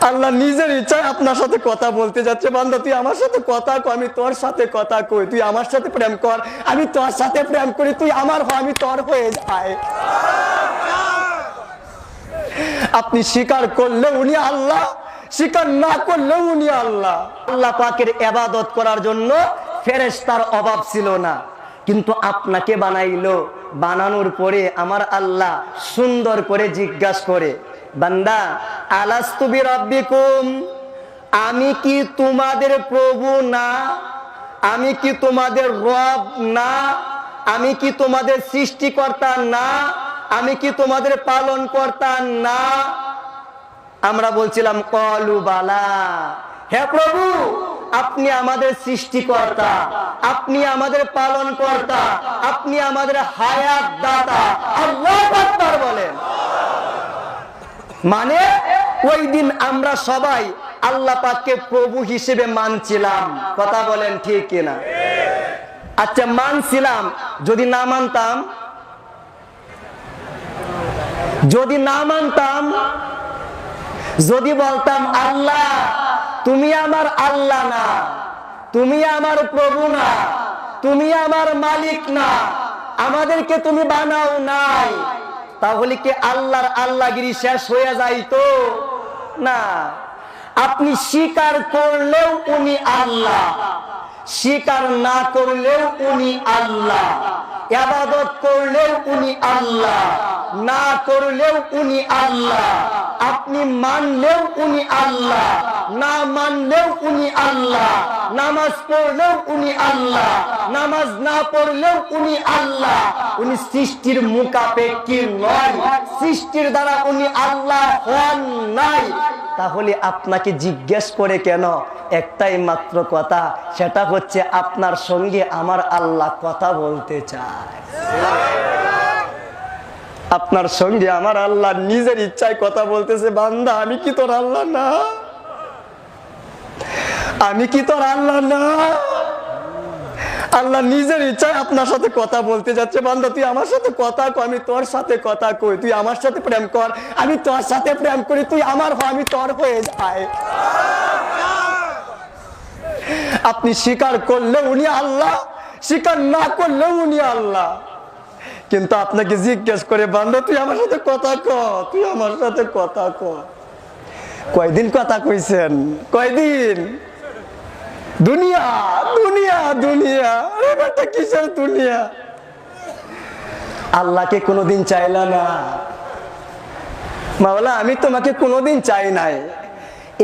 আল্লাহ নিজের ইচ্ছায় আপনার সাথে কথা বলতে যাচ্ছে, বান্দা তুই আমার সাথে কথা কর, আমি তোর সাথে কথা কই, তুই আমার সাথে প্রেম কর, আমি তোর সাথে প্রেম করি, তুই আমার হ, আমি তোর হয়ে যাই। আপনি স্বীকার করলে উনি আল্লাহ, স্বীকার না করলে উনি আল্লাহ। আল্লাহ পাকের ইবাদত করার জন্য ফেরেশতার অভাব ছিল না, কিন্তু আপনাকে বানাইলো, বানানোর পরে আমার আল্লাহ সুন্দর করে জিজ্ঞাসা করে, বান্দা আলাস্তু বিরাব্বিকুম, আমি কি তোমাদের প্রভু না? আমি কি তোমাদের রব না? আমি কি তোমাদের সৃষ্টিকর্তা না? আমি কি তোমাদের পালন কর্তা না? আমরা বলছিলাম কলু বালা, হে প্রভু আপনি আমাদের সৃষ্টিকর্তা, আপনি আমাদের পালন কর্তা, আপনি আমাদের হায়াত দাতা। আল্লাহু আকবার বলেন। মানে ওই দিন আমরা সবাই আল্লাহ পাককে প্রভু হিসেবে মানছিলাম, কথা বলেন ঠিক কিনা? আচ্ছা মানছিলাম, যদি না মানতাম, যদি না মানতাম, যদি বলতাম আল্লাহ তুমি আমার আল্লাহ না, তুমি আমার প্রভু না, তুমি আমার মালিক না, আমাদেরকে তুমি বানাও নাই, তাহলে কি আল্লাহর আল্লাহগিরি শেষ হয়ে যাইতো? না। আপনি স্বীকার করলেও উনি আল্লাহ, স্বীকার না করলেও উনি আল্লাহ, ইবাদত করলেও উনি আল্লাহ, না করলেও উনি আল্লাহ, আপনি মানলেও উনি আল্লাহ, না মানলেও উনি আল্লাহ, নামাজ পড়লেও উনি আল্লাহ, নামাজ না পড়লেও উনি আল্লাহ। উনি সৃষ্টির মুখাপেক্ষী নয়, সৃষ্টির দ্বারা উনি আল্লাহ হন নাই। তাহলে আপনাকে জিজ্ঞেস করে কেন? একটাই মাত্র কথা, সেটা হচ্ছে আপনার সঙ্গে আমার আল্লাহ কথা বলতে চায়। আপনার সঙ্গে আমার আল্লাহ নিজের ইচ্ছায় কথা বলতেছে, বান্দা আমি কি তোর আল্লাহ না? আমি কি তোর আল্লাহ না? আল্লাহ নিজের ইচ্ছায় আপনার সাথে কথা বলতে যাচ্ছে, বান্দা তুই আমার সাথে কথা কর, আমি তোর সাথে কথা কই, তুই আমার সাথে প্রেম কর, আমি তোর সাথে প্রেম করি, তুই আমার হ, আমি তোর হয়ে যাই। আপনি স্বীকার করলে উনি আল্লাহ, স্বীকার না করলে উনি আল্লাহ। কিন্তু আপনাকে জিজ্ঞেস করে, বান্দা তুই আমার সাথে কথা কর, তুই আমার সাথে কথা কর। কয়দিন কথা কইছেন? কয়দিন? দুনিয়া দুনিয়া দুনিয়া, এটা কিসের দুনিয়া? আল্লাহকে কোনোদিন চাইলা না। মাওলা আমি তোমাকে কোনোদিন চাই নাই।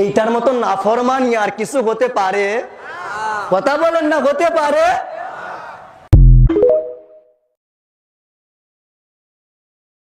এইটার মতো নাফরমানি আর কিছু হতে পারে? কথা বলেন না, হতে পারে?